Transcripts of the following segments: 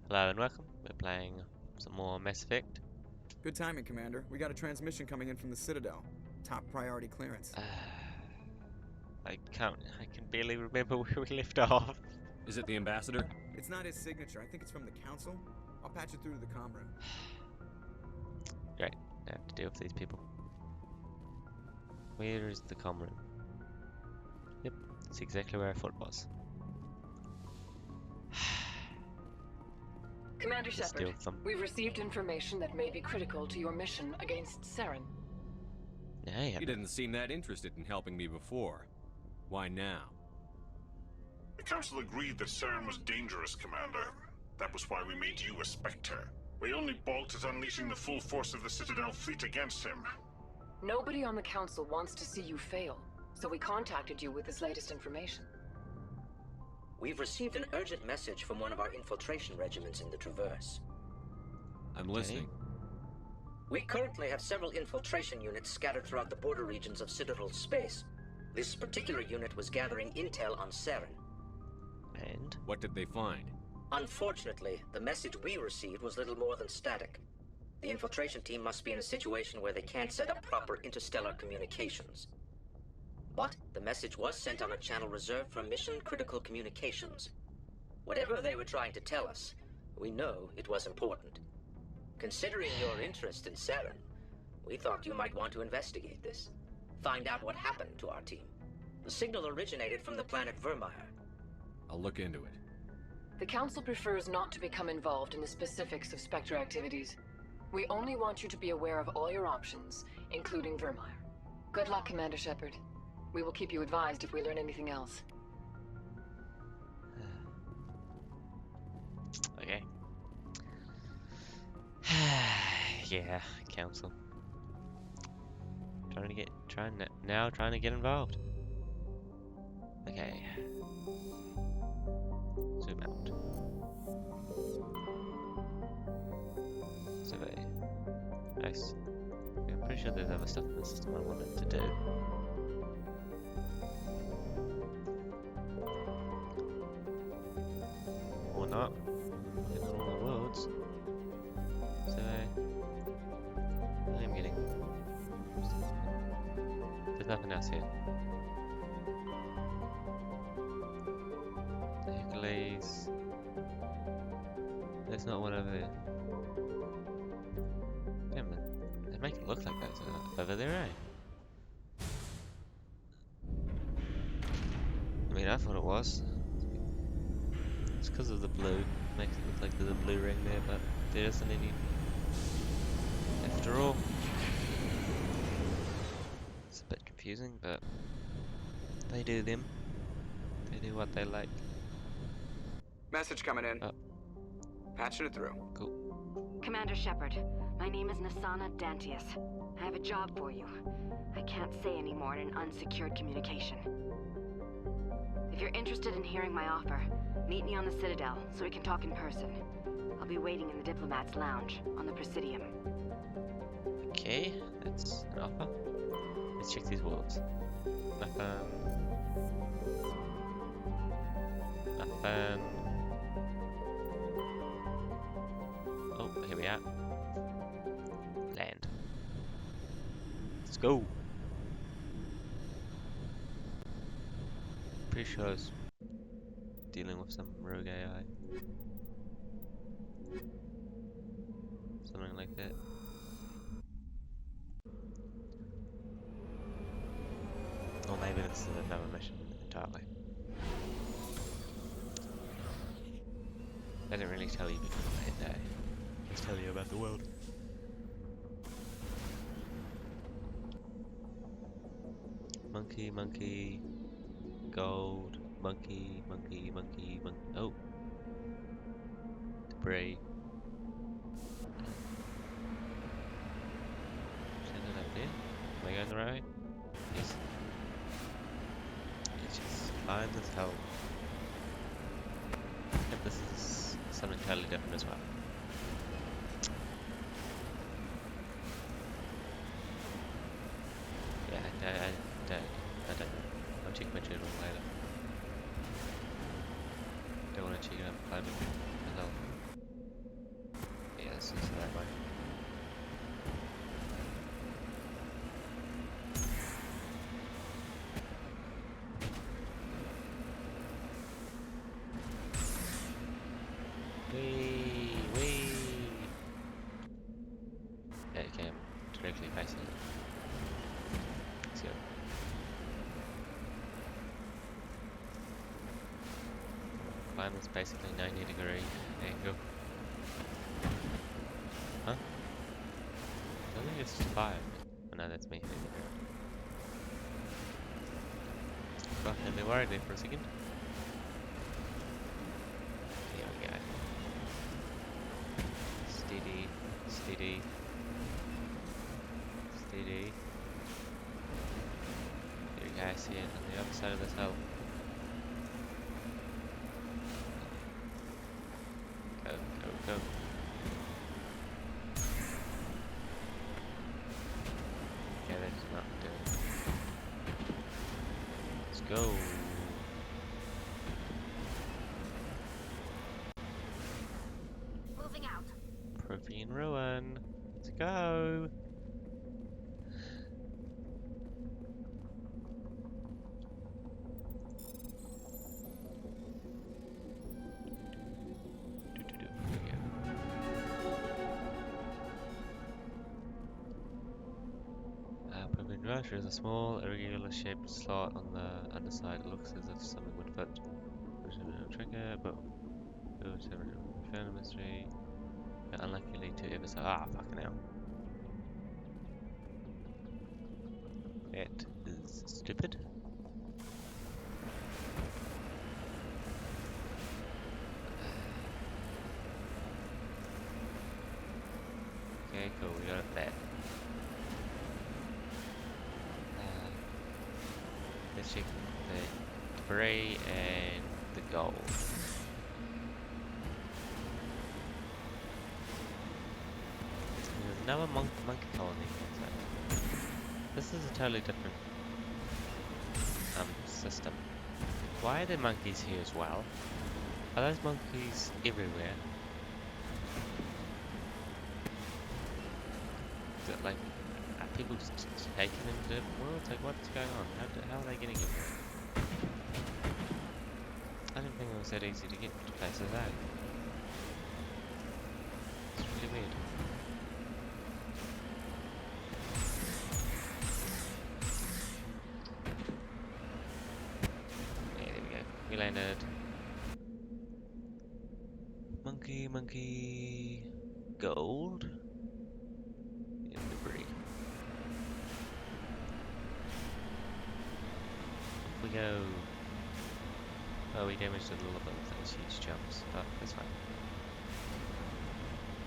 Hello and welcome. We're playing some more Mass Effect. Good timing, Commander. We got a transmission coming in from the Citadel. Top priority clearance. I can barely remember where we left off. Is it the ambassador? It's not his signature. I think it's from the Council. I'll patch it through to the comm room. Great. I have to deal with these people. Where is the comm room? Yep, that's exactly where I thought it was. Commander Shepard, we've received information that may be critical to your mission against Saren. Yeah, You didn't seem that interested in helping me before. Why now? The Council agreed that Saren was dangerous, Commander. That was why we made you a Spectre. We only balked at unleashing the full force of the Citadel fleet against him. Nobody on the Council wants to see you fail, so we contacted you with this latest information. We've received an urgent message from one of our infiltration regiments in the Traverse. I'm listening. We currently have several infiltration units scattered throughout the border regions of Citadel space. This particular unit was gathering intel on Saren. And? What did they find? Unfortunately, the message we received was little more than static. The infiltration team must be in a situation where they can't set up proper interstellar communications. But the message was sent on a channel reserved for mission-critical communications. Whatever they were trying to tell us, we know it was important. Considering your interest in Saren, we thought you might want to investigate this. Find out what happened to our team. The signal originated from the planet Vermeer. I'll look into it. The Council prefers not to become involved in the specifics of Spectre activities. We only want you to be aware of all your options, including Vermeer. Good luck, Commander Shepard. We will keep you advised if we learn anything else. Okay. Yeah, Council. Trying to get involved. Okay. Zoom out. Survey. Nice. Yeah, I'm pretty sure there's other stuff in the system I wanted to do. Or not. Getting on all the worlds. Survey. I'm getting. There's nothing else here. Hercules. There's not one over there. Damn it. They make it look like that's over there, eh? I mean, I thought it was. It's because of the blue. Makes it look like there's a blue ring there, but there isn't any. After all. It's a bit confusing, but they do them. They do what they like. Message coming in. Oh. Patching it through. Cool. Commander Shepard, my name is Nasana Dantius. I have a job for you. I can't say any more in an unsecured communication. If you're interested in hearing my offer, meet me on the Citadel so we can talk in person. I'll be waiting in the Diplomat's Lounge on the Presidium. Okay, that's an offer. Let's check these worlds. Nothing. Nothing. Oh, here we are. Land. Let's go. Pretty sure I was dealing with some rogue AI. Something like that. Or maybe this is another mission entirely. I didn't really tell you before I hit that. Let's tell you about the world. Monkey, monkey, gold, monkey, monkey, monkey, monkey. Oh, debris. Send it up there. Am I going the right way? Yes. It's just fine as hell. And this is something totally different as well. Yeah, I don't know. I'll check my journal later. Don't want to check it out private. time is basically 90-degree angle. Huh? I think it's 5. Oh, no, that's me. Got me worried there for a second. Here we go. Steady, steady, steady. There you guys see it on the other side of this hill. Go, go, go. Okay, that is not doing. Let's go. Moving out. Protein ruin. Let's go. Protein rush is a small, irregular shaped slot on the underside. It looks as if something would fit. There's a trigger, but found a mystery. Unluckily to ever say, fucking hell. That is stupid. Okay, cool, we got that. Let's check the debris and the gold. There's another monkey colony. So this is a totally different system. Why are there monkeys here as well? Are those monkeys everywhere? Is it like, are people taking them to different worlds? Like, what's going on? How are they getting everywhere? I didn't think it was that easy to get to places, eh? It's really weird. We landed. Monkey, gold, and debris. Off we go. Oh, we damaged a little bit with those huge jumps, but that's fine.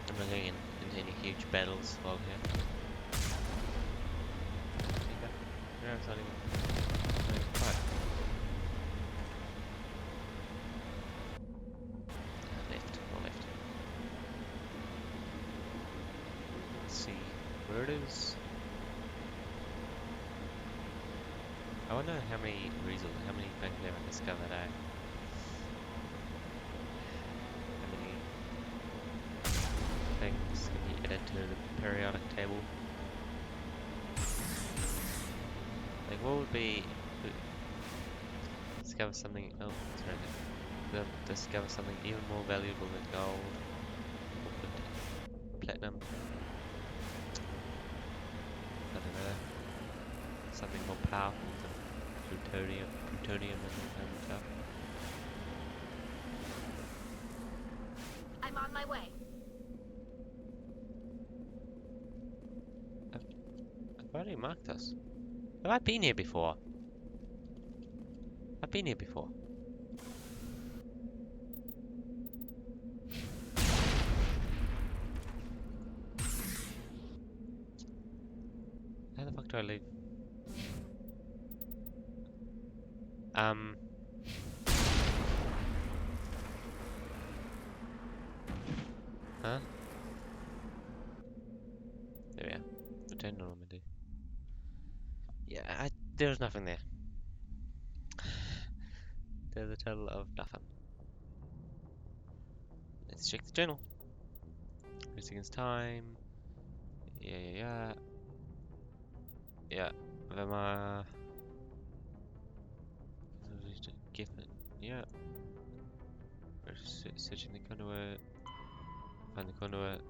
I'm not going into any huge battles while here. No, it's not even. It's quiet. Where it is? I wonder how many things they haven't discovered, eh? How many things can you add to the periodic table? Like, what would be... discover something... oh, sorry. They'll discover something even more valuable than gold, or platinum. Something more powerful than plutonium and stuff. I'm on my way. I've already marked this. Have I been here before? I've been here before. How the fuck do I leave? Huh? There we are. Return to Normandy. Yeah, there's nothing there. There's a total of nothing. Let's check the journal. 3 seconds time. Yeah. Vema. Yeah. We're searching the conduit. Find the conduit.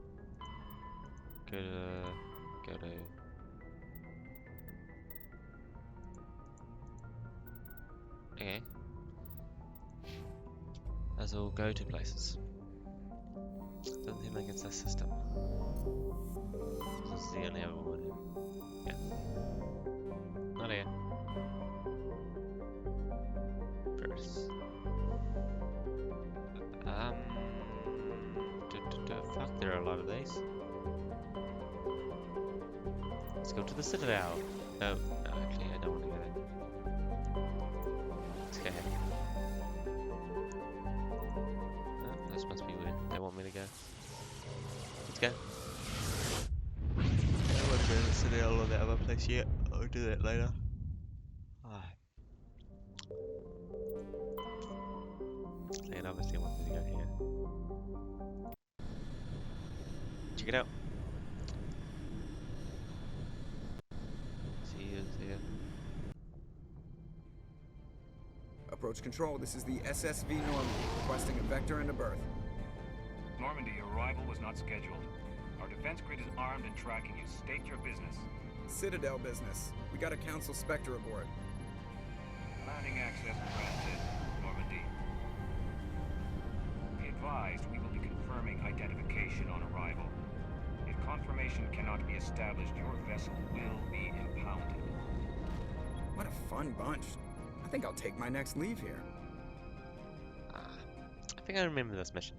Go to. Okay. As all go-to places. Doesn't seem like it's a system. This is the only other one. Yeah. Not here. First. Fuck, there are a lot of these. Let's go to the Citadel. No, actually, I don't want to go there. Let's go ahead. Oh, this must be weird. They want me to go. Let's go. I don't want to go to the Citadel or the other place yet. I'll do that later. And obviously I want me to go here. Check it out. See you there. Approach control, this is the SSV Normandy, requesting a vector and a berth. Normandy, your arrival was not scheduled. Our defense grid is armed and tracking you. State your business. Citadel business. We got a Council Spectre aboard. Landing access granted, Normandy. Be advised, we will be confirming identification on arrival. If confirmation cannot be established, your vessel will be impounded. What a fun bunch. I think I'll take my next leave here. I think I remember this mission.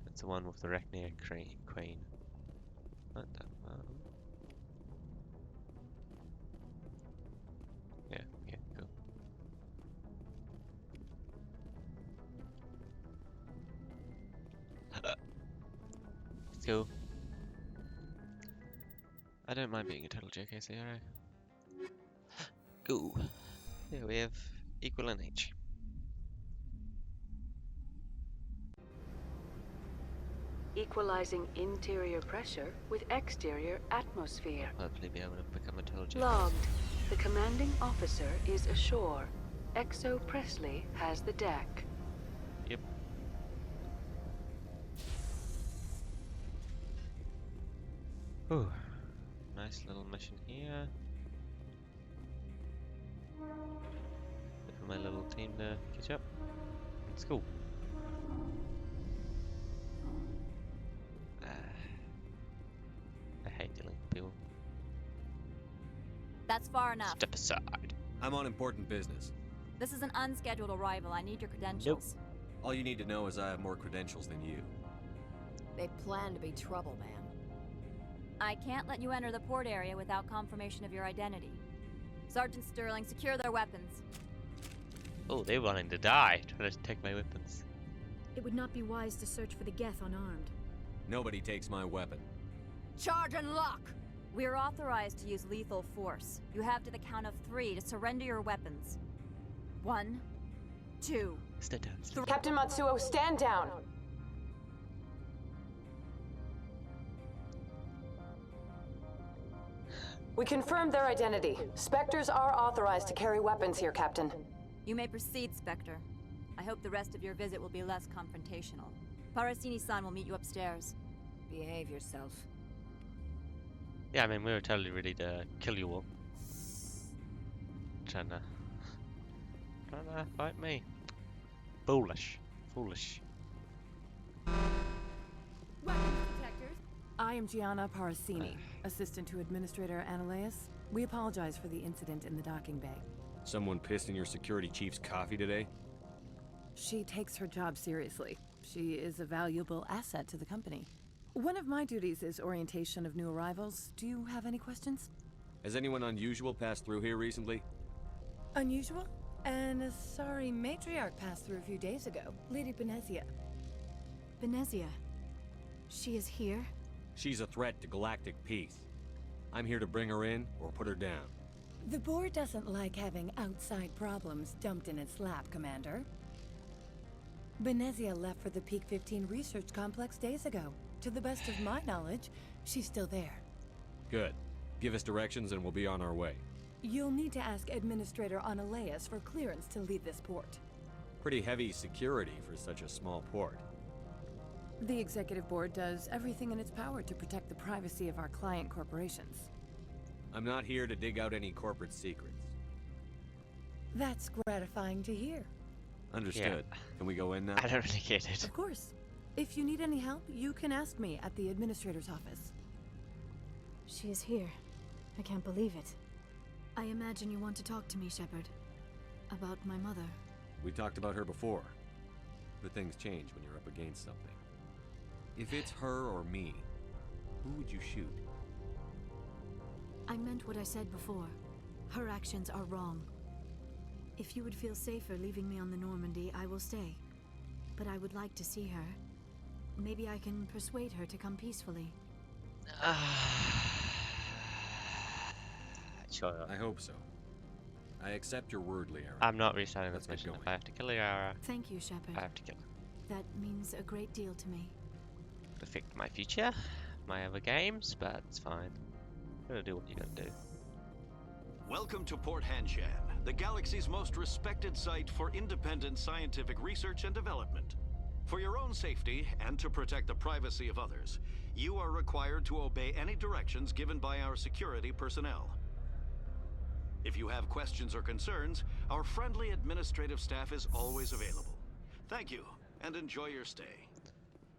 It's the one with the Rechner Queen. What the fuck? Yeah, cool. Let's go. I don't mind being a total JKC, alright. Go. Here we have equal NH. Equalizing interior pressure with exterior atmosphere. Hopefully be able to become a total JKC. Logged. The commanding officer is ashore. Exo Presley has the deck. Yep. Ooh. Nice little mission here. Wait for my little team to catch up. Let's go. I hate dealing with people. That's far enough. Step aside. I'm on important business. This is an unscheduled arrival. I need your credentials. All you need to know is I have more credentials than you. They plan to be trouble, man. I can't let you enter the port area without confirmation of your identity. Sergeant Sterling, secure their weapons. Oh, they're wanting to die, trying to take my weapons. It would not be wise to search for the Geth unarmed. Nobody takes my weapon. Charge and lock! We're authorized to use lethal force. You have to the count of 3 to surrender your weapons. 1, 2, Stand down. 3. Captain Matsuo, stand down! We confirmed their identity. Spectres are authorized to carry weapons here, Captain. You may proceed, Spectre. I hope the rest of your visit will be less confrontational. Parasini-san will meet you upstairs. Behave yourself. Yeah, I mean, we were totally ready to kill you all. Trying to fight me. Foolish. I am Gianna Parasini, assistant to Administrator Ananias. We apologize for the incident in the docking bay. Someone pissed in your security chief's coffee today? She takes her job seriously. She is a valuable asset to the company. One of my duties is orientation of new arrivals. Do you have any questions? Has anyone unusual passed through here recently? Unusual? An Asari matriarch passed through a few days ago. Lady Benezia. Benezia. She is here? She's a threat to galactic peace. I'm here to bring her in or put her down. The board doesn't like having outside problems dumped in its lap, Commander. Benezia left for the Peak 15 research complex days ago. To the best of my knowledge, she's still there. Good. Give us directions and we'll be on our way. You'll need to ask Administrator Ananias for clearance to leave this port. Pretty heavy security for such a small port. The Executive Board does everything in its power to protect the privacy of our client corporations. I'm not here to dig out any corporate secrets. That's gratifying to hear. Understood. Can we go in now? I don't really get it. Of course. If you need any help, you can ask me at the administrator's office. She is here. I can't believe it. I imagine you want to talk to me, Shepard. About my mother. We talked about her before. But things change when you're up against something. If it's her or me, who would you shoot? I meant what I said before. Her actions are wrong. If you would feel safer leaving me on the Normandy, I will stay. But I would like to see her. Maybe I can persuade her to come peacefully. Sure. I hope so. I accept your word, Liara. I'm not restarting this Let's get mission. going. If I have to kill Liara, Thank you, Shepard. I have to kill her. That means a great deal to me. Could affect my future, my other games, but it's fine. Gotta do what you gotta do. Welcome to Port Hanshan, the galaxy's most respected site for independent scientific research and development. For your own safety and to protect the privacy of others, you are required to obey any directions given by our security personnel. If you have questions or concerns, our friendly administrative staff is always available. Thank you, and enjoy your stay.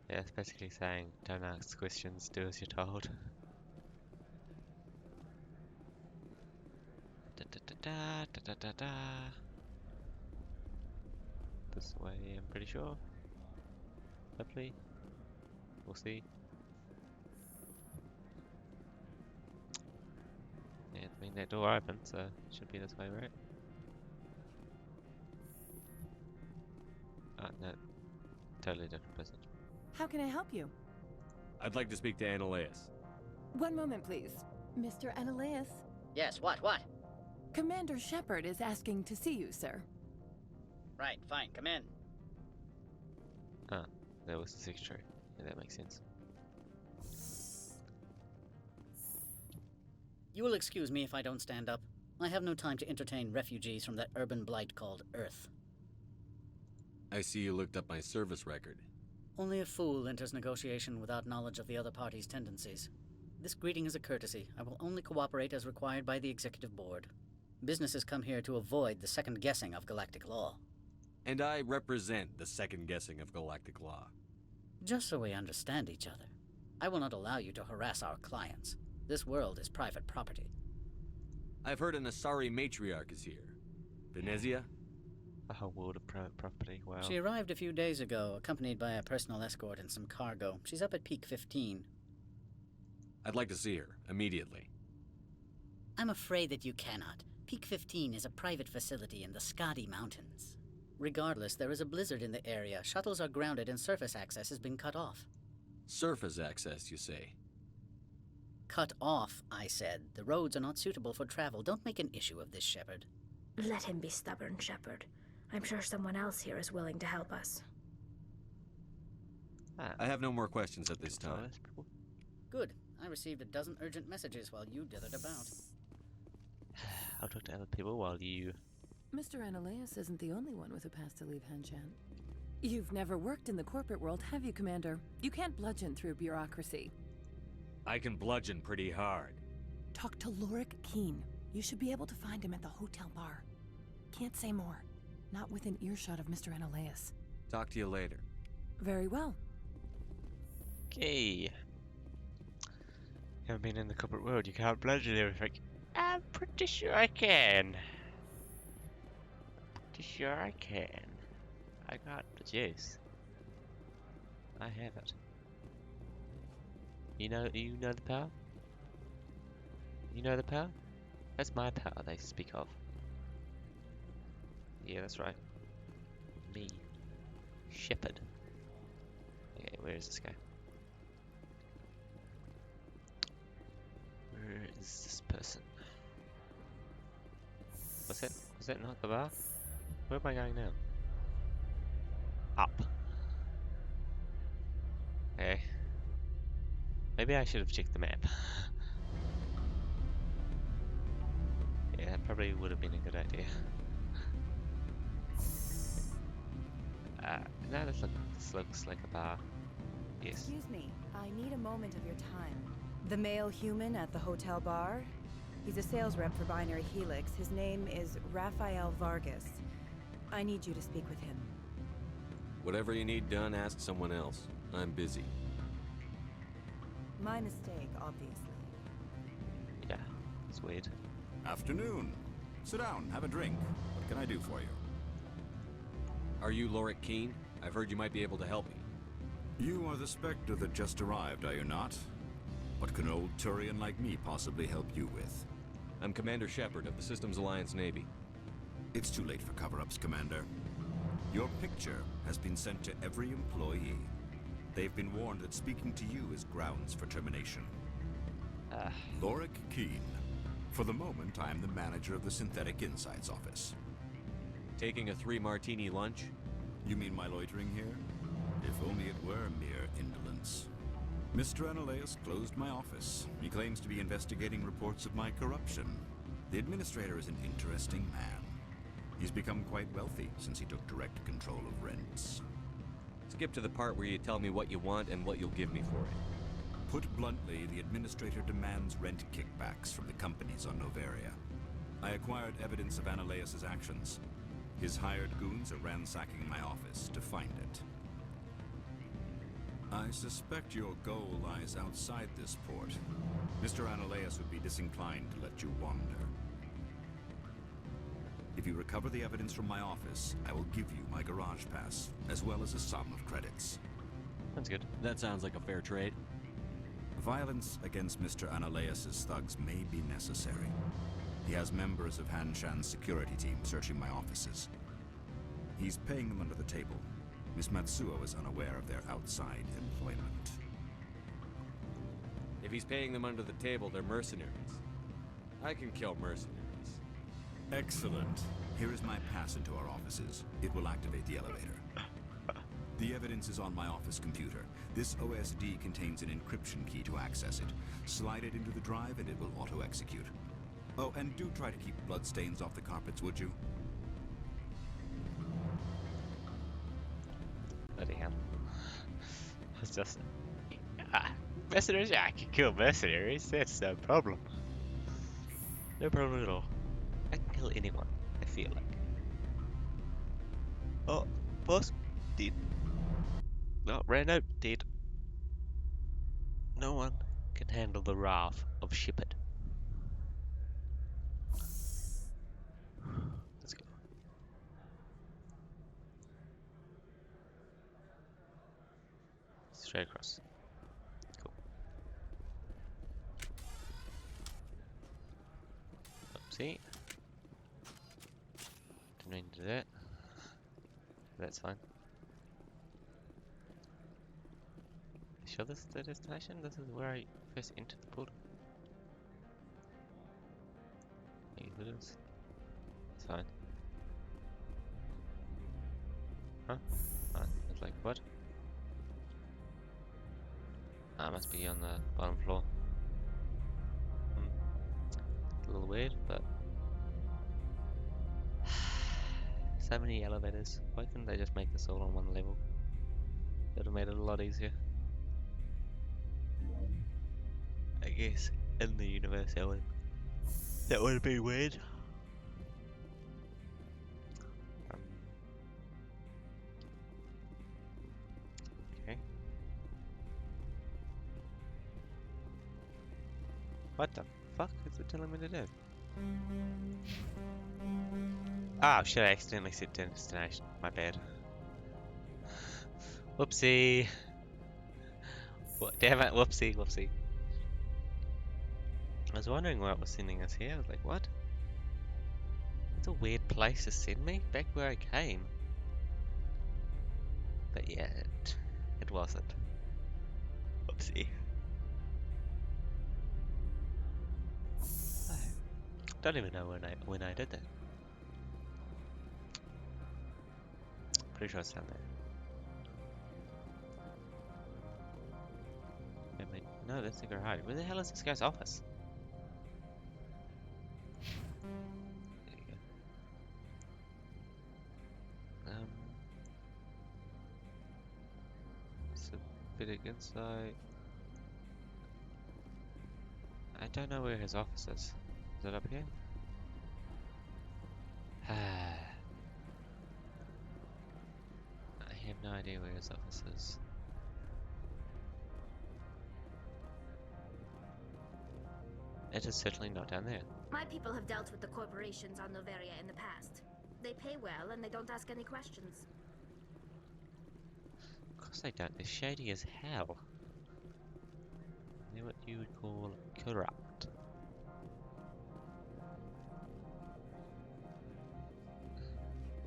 Yeah, it's basically saying, don't ask questions, do as you're told. Da. This way, I'm pretty sure. Hopefully. We'll see. Yeah, I mean that door open, so it should be this way, right? Oh, no. Totally different person. How can I help you? I'd like to speak to Annaleus. One moment, please. Mr. Annaleus. Yes, what? Commander Shepard is asking to see you, sir. Right, fine, come in. Ah, that was the secretary. Yeah, that makes sense. You will excuse me if I don't stand up. I have no time to entertain refugees from that urban blight called Earth. I see you looked up my service record. Only a fool enters negotiation without knowledge of the other party's tendencies. This greeting is a courtesy. I will only cooperate as required by the Executive Board. Businesses come here to avoid the second guessing of galactic law. And I represent the second guessing of galactic law. Just so we understand each other, I will not allow you to harass our clients. This world is private property. I've heard an Asari matriarch is here. Venezia? A whole world of private property, wow. She arrived a few days ago, accompanied by a personal escort and some cargo. She's up at Peak 15. I'd like to see her, immediately. I'm afraid that you cannot. Peak 15 is a private facility in the Skadi Mountains. Regardless, there is a blizzard in the area. Shuttles are grounded and surface access has been cut off. Surface access, you say? Cut off, I said. The roads are not suitable for travel. Don't make an issue of this, Shepard. Let him be stubborn, Shepard. I'm sure someone else here is willing to help us. I have no more questions at this time. Good. I received a dozen urgent messages while you dithered about. I'll talk to other people while you... Mr. Annaleus isn't the only one with a pass to leave Hanshan. You've never worked in the corporate world, have you, Commander? You can't bludgeon through bureaucracy. I can bludgeon pretty hard. Talk to Lorik Keen. You should be able to find him at the hotel bar. Can't say more. Not within earshot of Mr. Annaleus. Talk to you later. Very well. Okay. Haven't been in the corporate world, you can't bludgeon everything. I'm pretty sure I can. Pretty sure I can. I got the juice. I have it. You know the power? You know the power? That's my power they speak of. Yeah, that's right. Me. Shepard. Okay, where is this guy? Where is this person? Was that not the bar? Where am I going now? Up. Okay. Maybe I should have checked the map. Yeah, that probably would have been a good idea. No, this looks like a bar. Yes. Excuse me, I need a moment of your time. The male human at the hotel bar? He's a sales rep for Binary Helix. His name is Raphael Vargas. I need you to speak with him. Whatever you need done, ask someone else. I'm busy. My mistake, obviously. Yeah, it's weird. Afternoon. Sit down, have a drink. What can I do for you? Are you Lorik Keene? I've heard you might be able to help me. You are the Spectre that just arrived, are you not? What can an old Turian like me possibly help you with? I'm Commander Shepard of the Systems Alliance Navy. It's too late for cover-ups, Commander. Your picture has been sent to every employee. They've been warned that speaking to you is grounds for termination. Lorik Keene. For the moment, I am the manager of the Synthetic Insights Office. Taking a 3-martini lunch? You mean my loitering here? If only it were mere indolence. Mr. Analaeus closed my office. He claims to be investigating reports of my corruption. The administrator is an interesting man. He's become quite wealthy since he took direct control of rents. Skip to the part where you tell me what you want and what you'll give me for it. Put bluntly, the administrator demands rent kickbacks from the companies on Noveria. I acquired evidence of Analaeus' actions. His hired goons are ransacking my office to find it. I suspect your goal lies outside this port. Mr. Analaeus would be disinclined to let you wander. If you recover the evidence from my office, I will give you my garage pass, as well as a sum of credits. That's good. That sounds like a fair trade. Violence against Mr. Analaeus' thugs may be necessary. He has members of Han Shan's security team searching my offices. He's paying them under the table. Miss Matsuo is unaware of their outside employment. If he's paying them under the table, they're mercenaries. I can kill mercenaries. Excellent. Here is my pass into our offices. It will activate the elevator. The evidence is on my office computer. This OSD contains an encryption key to access it. Slide it into the drive and it will auto-execute. Oh, and do try to keep bloodstains off the carpets, would you? Bloody hell. It's just... mercenaries? Yeah, I can kill mercenaries. That's no problem. No problem at all. I can kill anyone, I feel like. Oh, boss, dead. No, ran out, dead. No one can handle the wrath of Shepard. Let's go. Straight across. Cool. Oopsie. Didn't mean to do that. That's fine. Sure this is the destination? This is where I first entered the building. Maybe it is. It's fine. Huh? It's like, what? I must be on the bottom floor. A little weird, but... so many elevators. Why couldn't they just make this all on one level? It would have made it a lot easier. I guess in the universe that would be weird. Okay. What the fuck is it telling me to do? Ah, shit, I accidentally set destination. My bad. Whoopsie. What? Damn it, whoopsie, whoopsie. I was wondering why it was sending us here. I was like, what? It's a weird place to send me. Back where I came. But yeah, it wasn't. Whoopsie. Don't even know when I did that. Pretty sure it's down there. Wait, no, that's the garage. Where the hell is this guy's office? There you go. Synthetic Insight. I don't know where his office is. Is it up here? idea where his office is. It is certainly not down there. My people have dealt with the corporations on Noveria in the past. They pay well and they don't ask any questions. Of course they don't. They're shady as hell. They're what you would call corrupt.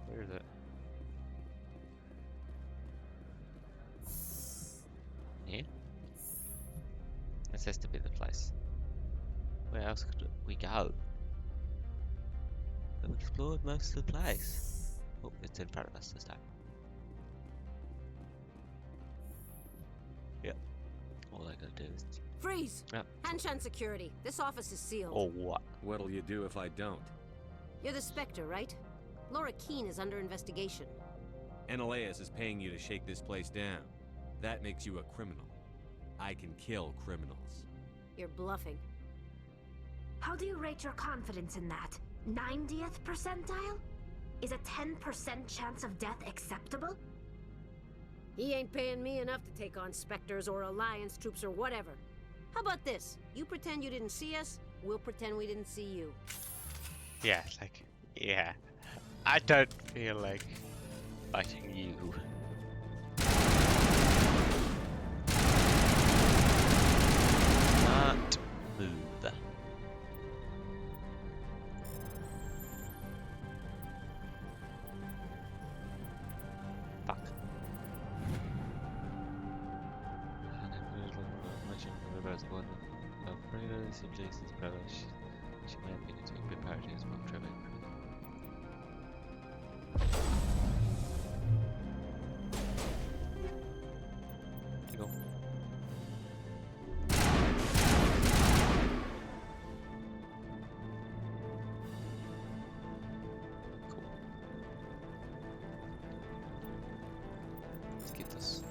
Where is it? Here? This has to be the place. Where else could we go? We've explored most of the place. Oh, it's in front of us this time. Yep. All I gotta do is... Freeze! Yep. Hanshan security. This office is sealed. Or what? What'll you do if I don't? You're the Spectre, right? Laura Keene is under investigation. Eneleus is paying you to shake this place down. That makes you a criminal. I can kill criminals. You're bluffing. How do you rate your confidence in that? 90th percentile? Is a 10% chance of death acceptable? He ain't paying me enough to take on Spectres or Alliance troops or whatever. How about this? You pretend you didn't see us, we'll pretend we didn't see you. Yeah, like, yeah. I don't feel like fighting you. Not move. Fuck. Jason's brother. She might have been into a good party as well, Trevor. Go. Cool. Let's get this.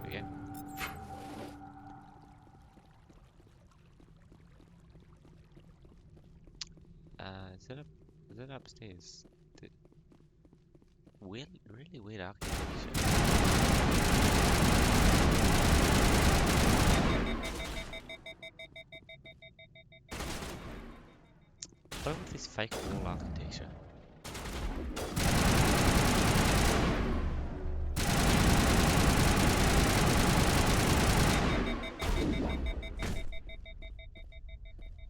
Again. Is it upstairs? Weird, really weird architecture. What with this fake wall architecture?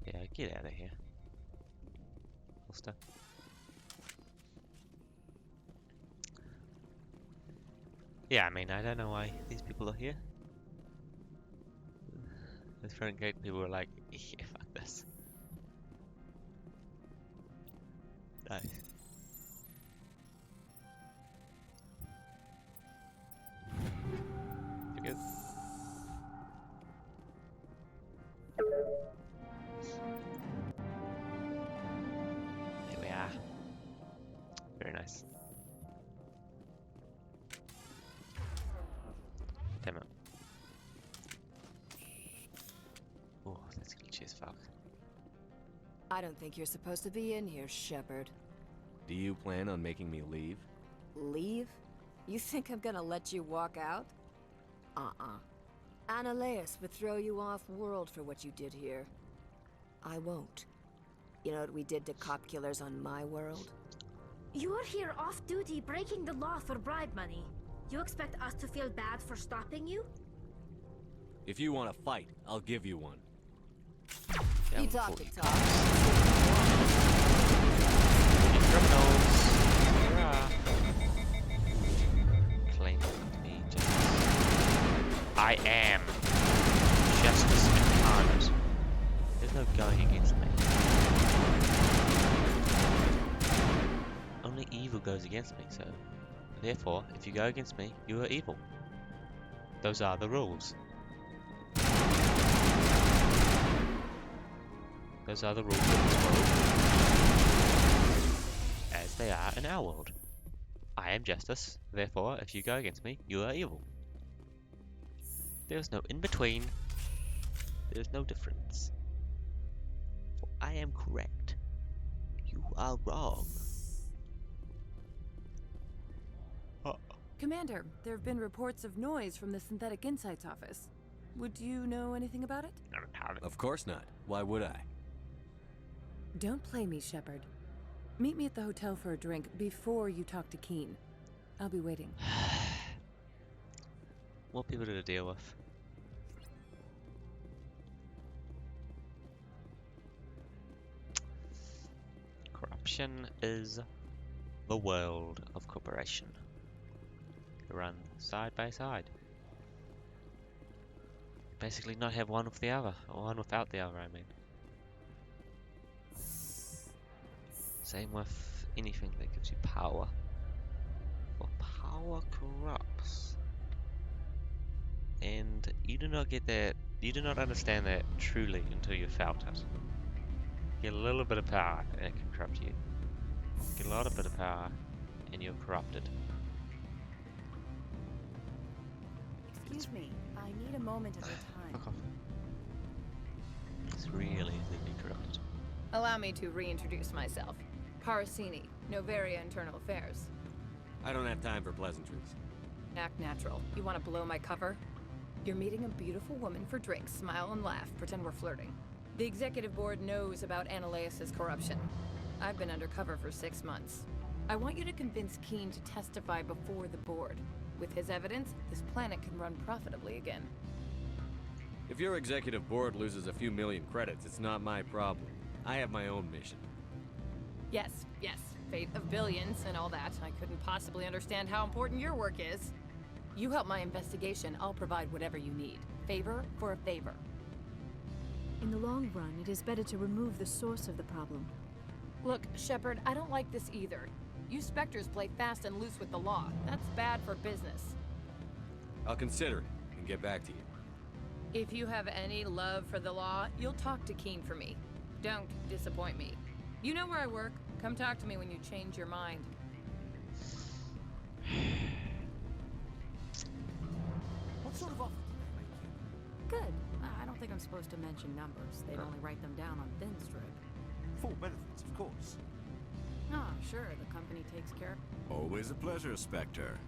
Yeah, get out of here. Holster. Yeah, I mean, I don't know why these people are here. The front gate people were like, yeah, fuck this. Nice. You good? Here we are. Very nice. Damn it. Oh, that's glitchy as fuck. I don't think you're supposed to be in here, Shepard. Do you plan on making me leave? Leave? You think I'm gonna let you walk out? Ananias would throw you off world for what you did here. I won't. You know what we did to cop killers on my world? You're here off duty breaking the law for bribe money. You expect us to feel bad for stopping you? If you want to fight, I'll give you one. You talk to talk. Criminals. Hurrah. Claim me justice. I am justice incarnate. There's no going against me. Only evil goes against me, so therefore, if you go against me, you are evil. Those are the rules. Those are the rules of this world, as they are in our world. I am justice, therefore, if you go against me, you are evil. There's no in-between. There's no difference. For I am correct. You are wrong. Commander, there have been reports of noise from the Synthetic Insights office. Would you know anything about it? Of course not. Why would I? Don't play me, Shepard. Meet me at the hotel for a drink before you talk to Keen. I'll be waiting. More people to deal with. Corruption is the world of corporation. They run side by side. Basically not have one with the other, or one without the other, I mean. Same with anything that gives you power. For power corrupts. And you do not get that, you do not understand that truly until you felt it. Get a little bit of power and it can corrupt you. Get a lot of bit of power and you're corrupted. Excuse me, I need a moment of your time. Fuck off. It's really easy to be corrupted. Allow me to reintroduce myself. Parasini, Novaria Internal Affairs. I don't have time for pleasantries. Act natural. You want to blow my cover? You're meeting a beautiful woman for drinks. Smile and laugh. Pretend we're flirting. The executive board knows about Ananias' corruption. I've been undercover for 6 months. I want you to convince Keen to testify before the board. With his evidence, this planet can run profitably again. If your executive board loses a few million credits, it's not my problem. I have my own mission. Yes, yes. Fate of billions and all that. I couldn't possibly understand how important your work is. You help my investigation, I'll provide whatever you need. Favor for a favor. In the long run, it is better to remove the source of the problem. Look, Shepard, I don't like this either. You Spectres play fast and loose with the law. That's bad for business. I'll consider it and get back to you. If you have any love for the law, you'll talk to Keen for me. Don't disappoint me. You know where I work. Come talk to me when you change your mind. What sort of offer did they make you? Good. I don't think I'm supposed to mention numbers. They'd only write them down on thin strip. Full benefits, of course. Ah, sure. The company takes care. Always a pleasure, Spectre.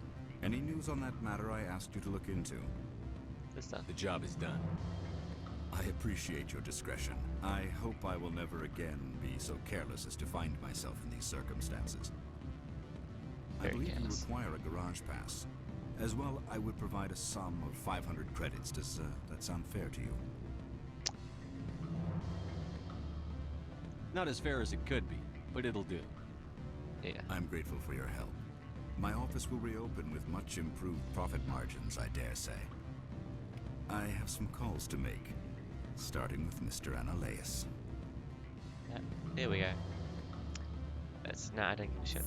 Any news on that matter I asked you to look into? The job is done. I appreciate your discretion. I hope I will never again be so careless as to find myself in these circumstances. I believe you require a garage pass. As well, I would provide a sum of 500 credits. Does that sound fair to you? Not as fair as it could be, but it'll do. Yeah. I'm grateful for your help. My office will reopen with much improved profit margins, I dare say. I have some calls to make, starting with Mr. Ananias. Yeah, there we go. That's not, I don't give a shit.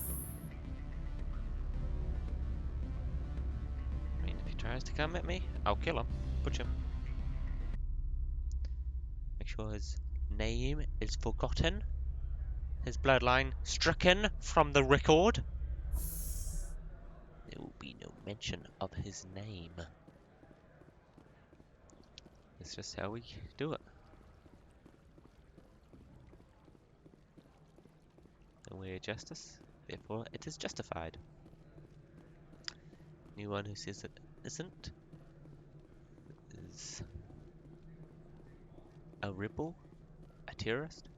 I mean, if he tries to come at me, I'll kill him. Butcher him. Make sure his name is forgotten. His bloodline stricken from the record. There will be no mention of his name. It's just how we do it. And we're justice, therefore it is justified. Anyone who says it isn't is a rebel, a terrorist,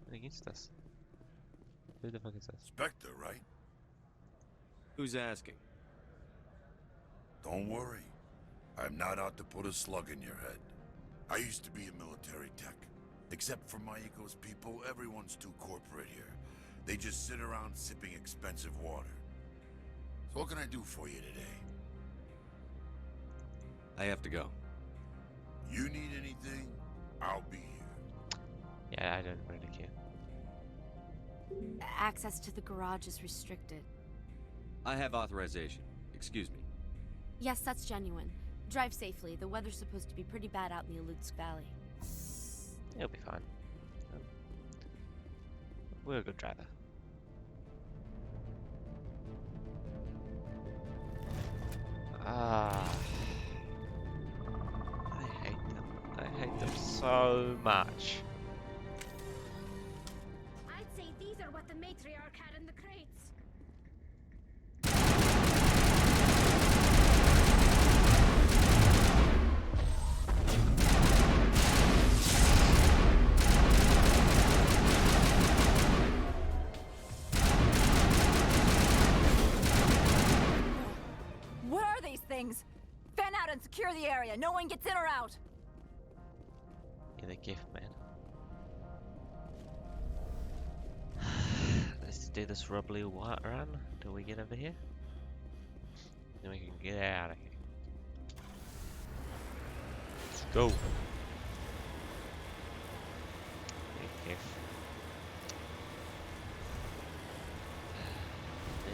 and against us. Who the fuck is this? Spectre, right? Who's asking? Don't worry. I'm not out to put a slug in your head. I used to be a military tech. Except for my eco's people, everyone's too corporate here. They just sit around sipping expensive water. So what can I do for you today? I have to go. You need anything, I'll be here. Yeah, I don't really care. Access to the garage is restricted. I have authorization. Excuse me. Yes, that's genuine. Drive safely. The weather's supposed to be pretty bad out in the Alutsk Valley. It'll be fine. We're a good driver. Ah, I hate them. I hate them so much. wonder what the matriarch had in the crates. What are these things? Fan out and secure the area. No one gets in or out. Yeah, the gift, man. Let's do this rubbly white run till we get over here. Then we can get out of here. Let's go. Be careful.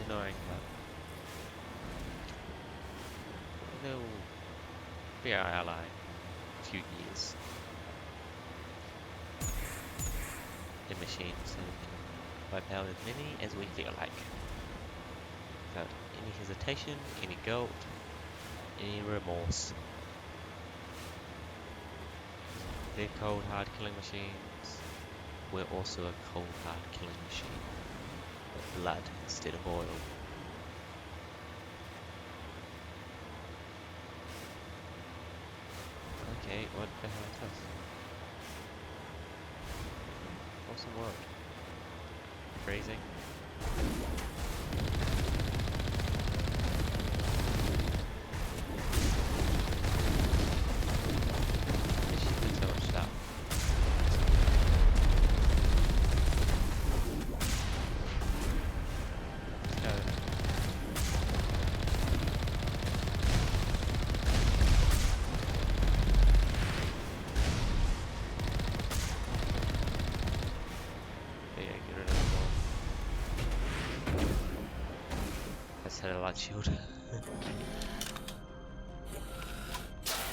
Annoying, but they'll be our ally in a few years. The machine, so we can wipe out as many as we feel like. Without any hesitation, any guilt, any remorse. They're cold, hard killing machines. We're also a cold, hard killing machine. With blood instead of oil. Okay, what the hell is this? Awesome world. Freezing. This should be so much stuff. Let's go. Had a light shield.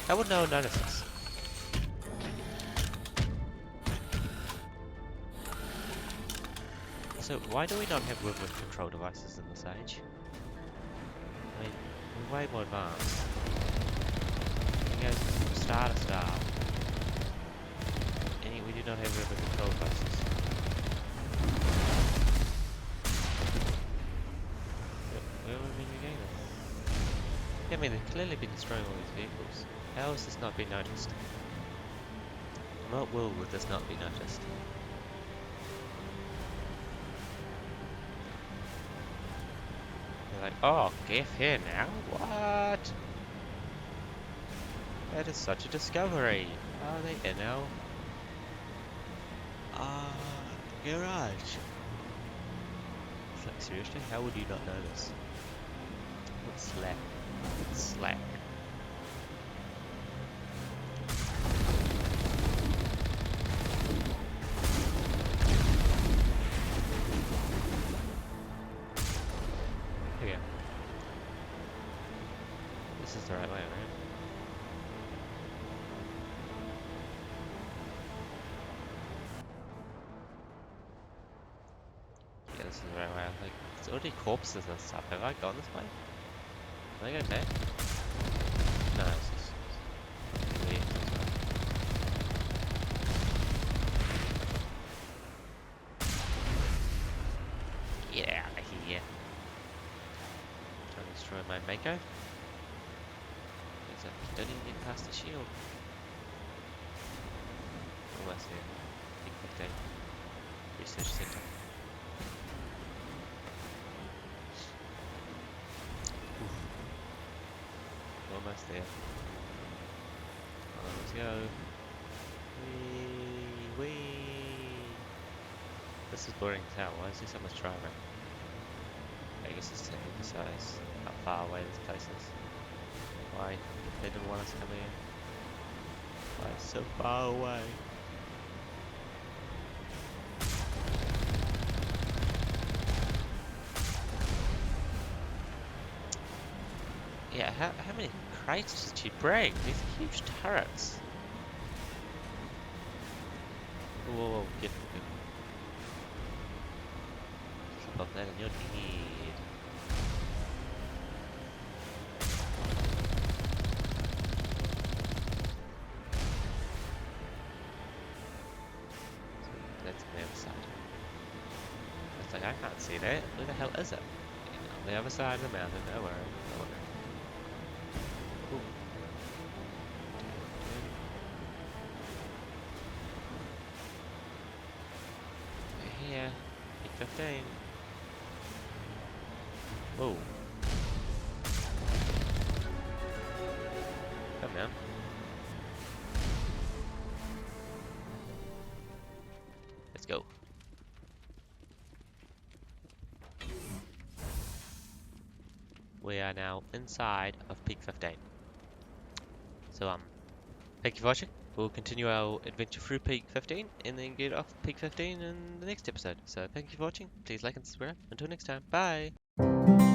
How would no one notice this? So why do we not have movement control devices in this age? I mean, we're way more advanced. We go from star to star. And we do not have movement control devices. Where have we been going then? Yeah, I mean, they've clearly been destroying all these vehicles. How has this not been noticed? What will would this not be noticed? They're like, oh, Geff here now? What? That is such a discovery. Oh, they here now. Garage. It's like, seriously? How would you not notice? What slack? Slack. Here we go. This is the right way, right? Yeah, this is the right way. I think it's already corpses and stuff. Have I gone this way? Am I okay? No, it's just weird. Get out of here. Trying to destroy my Mako. Because I don't even get past the shield. Almost here. Big 15. Research center. Almost there. Let's go. Wee, wee. This is boring as hell. Why is there so much driving? I guess it's to emphasize how far away this place is. Why they didn't want us coming in? Why it's so far away? Yeah, how many crates did she bring? These are huge turrets. Whoa, get keep up that in your need. That's on the other side. Like, I can't see that. Where the hell is it? On the other side of the mountain. No worry. No worry. Ooh. We're here. Peak 15. Whoa. Come down. Let's go. We are now inside of Peak 15. So, thank you for watching. We'll continue our adventure through Peak 15 and then get off Peak 15 in the next episode. So, thank you for watching. Please like and subscribe. Until next time, bye!